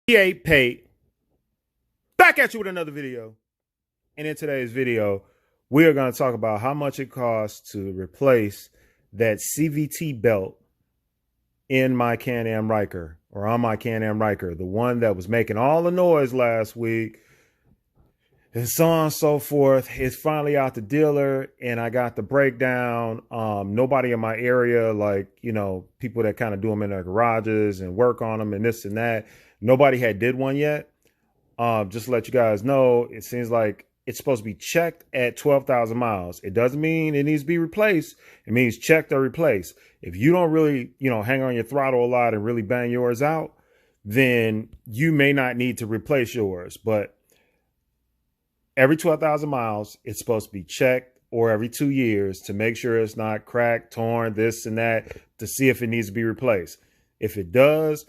P8 Pate, back at you with another video. And in today's video, we are going to talk about how much it costs to replace that CVT belt in my Can-Am Ryker, or on my Can-Am Ryker, the one that was making all the noise last week, and so on and so forth. It's finally out the dealer, and I got the breakdown. Nobody in my area, like, you know, people that kind of do them in their garages and work on them and this and that, nobody had did one yet. Just to let you guys know, it seems like it's supposed to be checked at 12,000 miles. It doesn't mean it needs to be replaced. It means checked or replaced. If you don't really, hang on your throttle a lot and really bang yours out, then you may not need to replace yours. But every 12,000 miles, it's supposed to be checked, or every 2 years, to make sure it's not cracked, torn, this and that, to see if it needs to be replaced. If it does,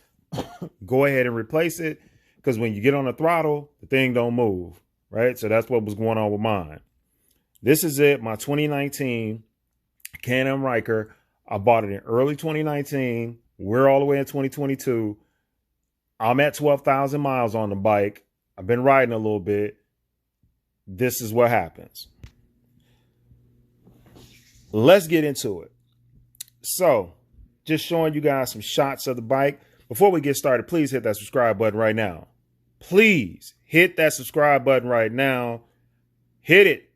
go ahead and replace it, because when you get on the throttle, the thing don't move, right? So that's what was going on with mine. This is it, my 2019 Can-Am Ryker. I bought it in early 2019. We're all the way in 2022. I'm at 12,000 miles on the bike. I've been riding a little bit. This is what happens. Let's get into it. So, just showing you guys some shots of the bike. Before we get started, please hit that subscribe button right now. Please hit that subscribe button right now. Hit it.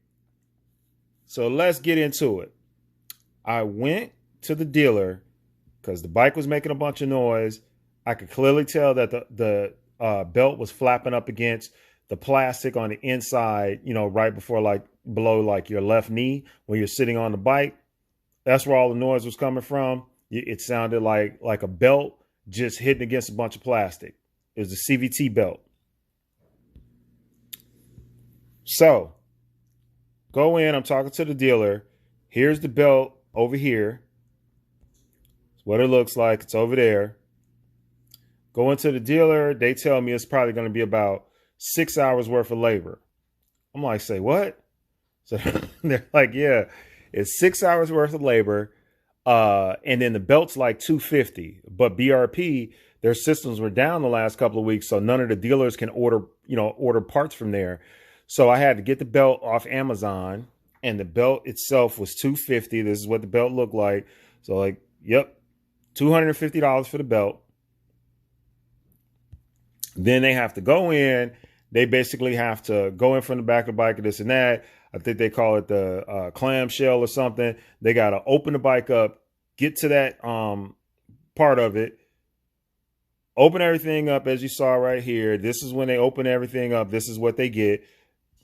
So let's get into it. I went to the dealer because the bike was making a bunch of noise. I could clearly tell that the belt was flapping up against the plastic on the inside, right before, below your left knee when you're sitting on the bike. That's where all the noise was coming from. It sounded like a belt just hitting against a bunch of plastic. It was a CVT belt. So go in, I'm talking to the dealer. Here's the belt over here. It's what it looks like. It's over there. Go into the dealer. They tell me it's probably going to be about 6 hours worth of labor. I'm like, say what? So they're like, yeah, it's 6 hours worth of labor. And then the belt's like $250, but BRP, their systems were down the last couple of weeks. So none of the dealers can order parts from there. So I had to get the belt off Amazon, and the belt itself was $250. This is what the belt looked like. So yep, $250 for the belt. Then they have to go in. They basically have to go in from the back of the bike and this and that. I think they call it the clamshell or something. They got to open the bike up, get to that part of it, open everything up as you saw right here. This is when they open everything up. This is what they get.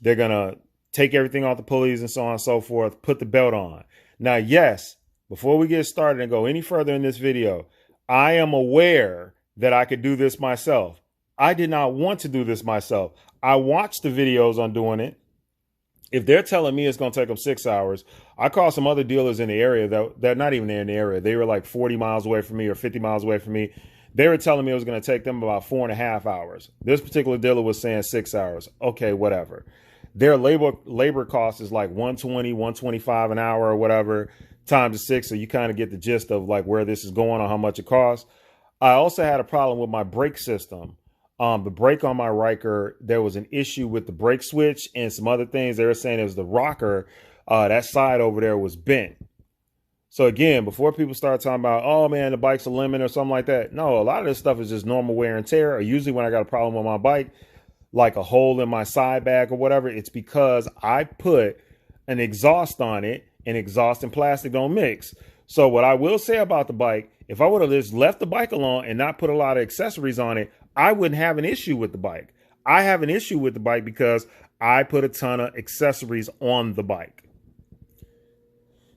They're going to take everything off the pulleys and so on and so forth, put the belt on. Now, yes, before we get started and go any further in this video, I am aware that I could do this myself. I did not want to do this myself. I watched the videos on doing it. If they're telling me it's going to take them 6 hours, I called some other dealers in the area that they're not even in the area. They were like 40 miles away from me or 50 miles away from me. They were telling me it was going to take them about 4.5 hours. This particular dealer was saying 6 hours. Okay, whatever. Their labor cost is like $120, $125 an hour or whatever, times 6. So you kind of get the gist of where this is going or how much it costs. I also had a problem with my brake system. The brake on my Ryker, there was an issue with the brake switch and some other things. They were saying it was the rocker. That side over there was bent. So again, before people start talking about, oh man, the bike's a lemon or something like that. No, a lot of this stuff is just normal wear and tear. Or usually when I got a problem with my bike, like a hole in my side bag or whatever, it's because I put an exhaust on it, and exhaust and plastic don't mix. So what I will say about the bike, if I would have just left the bike alone and not put a lot of accessories on it, I wouldn't have an issue with the bike. I have an issue with the bike because I put a ton of accessories on the bike.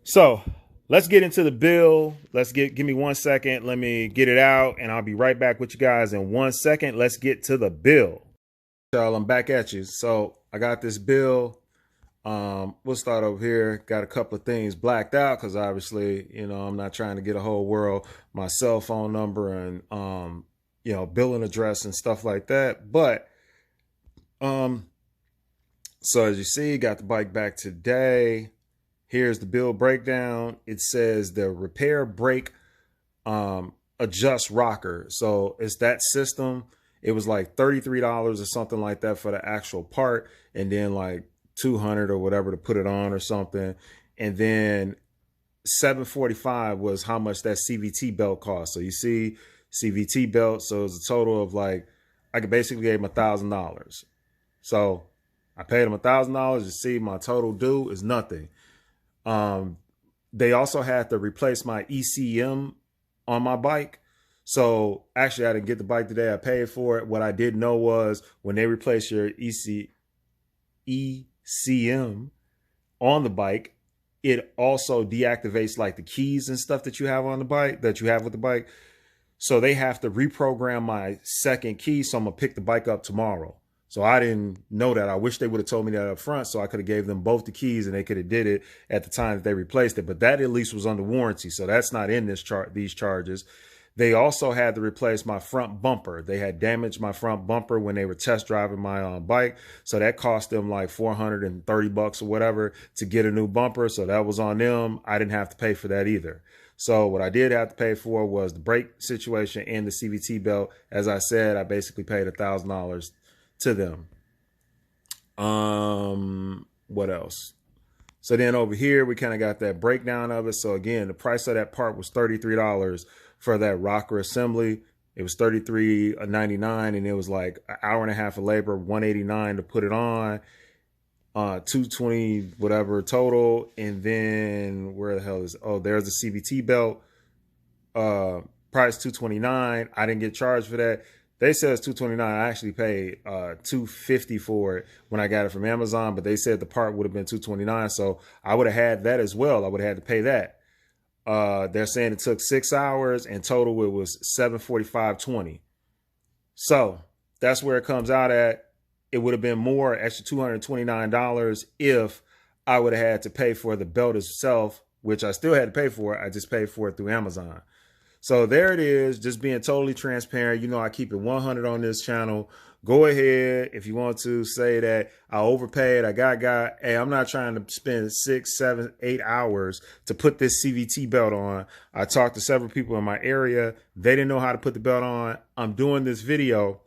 So let's get into the bill. Give me 1 second. Let me get it out, and I'll be right back with you guys in 1 second. Let's get to the bill. Y'all, I'm back at you. So I got this bill. We'll start over here. Got a couple of things blacked out because obviously, I'm not trying to get a whole world, my cell phone number and, billing address and stuff like that. But, so as you see, got the bike back today. Here's the bill breakdown. It says the repair brake, adjust rocker. So it's that system. It was like $33 or something like that for the actual part, and then like 200 or whatever to put it on or something. And then $745 was how much that CVT belt cost. So you see CVT belt. So it was a total of like, I could basically gave him $1,000. So I paid him $1,000. You see my total due is nothing. They also had to replace my ECM on my bike. So actually I didn't get the bike today. I paid for it. What I didn't know was when they replace your ECM on the bike, it also deactivates like the keys and stuff that you have on the bike, that you have with the bike. So they have to reprogram my second key. So I'm gonna pick the bike up tomorrow. So I didn't know that. I wish they would have told me that up front, so I could have gave them both the keys and they could have did it at the time that they replaced it. But that at least was under warranty. So that's not in this these charges. They also had to replace my front bumper. They had damaged my front bumper when they were test driving my bike. So that cost them like $430 or whatever to get a new bumper. So that was on them. I didn't have to pay for that either. So what I did have to pay for was the brake situation and the CVT belt. As I said, I basically paid $1,000 to them. What else? So then over here, we kind of got that breakdown of it. So again, the price of that part was $33 for that rocker assembly. It was $33.99, and it was like an hour and a half of labor, $189 to put it on, $220 whatever total. And then where the hell is, oh, there's the CVT belt, price $229. I didn't get charged for that. They said it's $229. I actually paid $250 for it when I got it from Amazon, but they said the part would have been $229. So I would have had that as well. I would have had to pay that. They're saying it took 6 hours, and total it was $745.20. So that's where it comes out at. It would have been more, extra $229 if I would have had to pay for the belt itself, which I still had to pay for. I just paid for it through Amazon. So there it is, just being totally transparent. You know, I keep it 100 on this channel. Go ahead if you want to say that I overpaid. Hey, I'm not trying to spend 6, 7, 8 hours to put this CVT belt on. I talked to several people in my area. They didn't know how to put the belt on. I'm doing this video.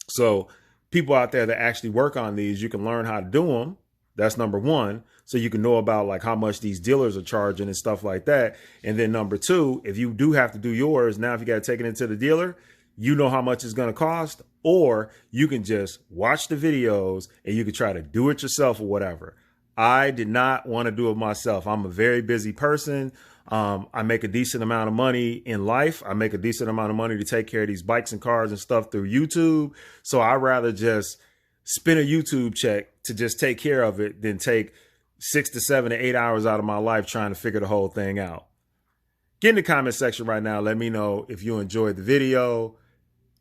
So people out there that actually work on these, you can learn how to do them. That's number one. So you can know about like how much these dealers are charging and stuff like that. And then number two, if you do have to do yours, now if you got to take it into the dealer, you know how much it's going to cost, or you can just watch the videos and you can try to do it yourself or whatever. I did not want to do it myself. I'm a very busy person. I make a decent amount of money in life. I make a decent amount of money to take care of these bikes and cars and stuff through YouTube. So I'd rather just spend a YouTube check to just take care of it than take 6 to 7 to 8 hours out of my life trying to figure the whole thing out. Get in the comment section right now. Let me know if you enjoyed the video.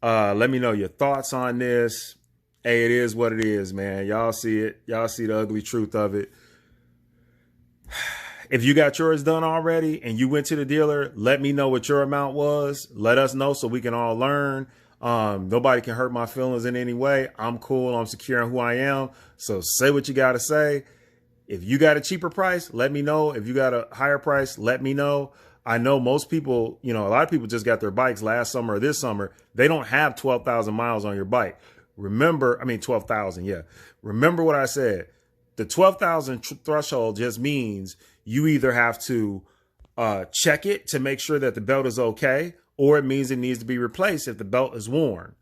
Let me know your thoughts on this. Hey, it is what it is, man. Y'all see it. Y'all see the ugly truth of it. If you got yours done already and you went to the dealer, let me know what your amount was. Let us know so we can all learn. Nobody can hurt my feelings in any way. I'm cool. I'm secure in who I am. So say what you got to say. If you got a cheaper price, let me know. If you got a higher price, let me know. I know most people, you know, a lot of people just got their bikes last summer or this summer. They don't have 12,000 miles on your bike. Remember, 12,000. Yeah. Remember what I said. The 12,000 threshold just means you either have to check it to make sure that the belt is okay, or it means it needs to be replaced if the belt is worn.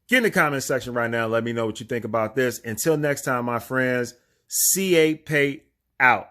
Get in the comment section right now. Let me know what you think about this. Until next time, my friends, C8 Pate out.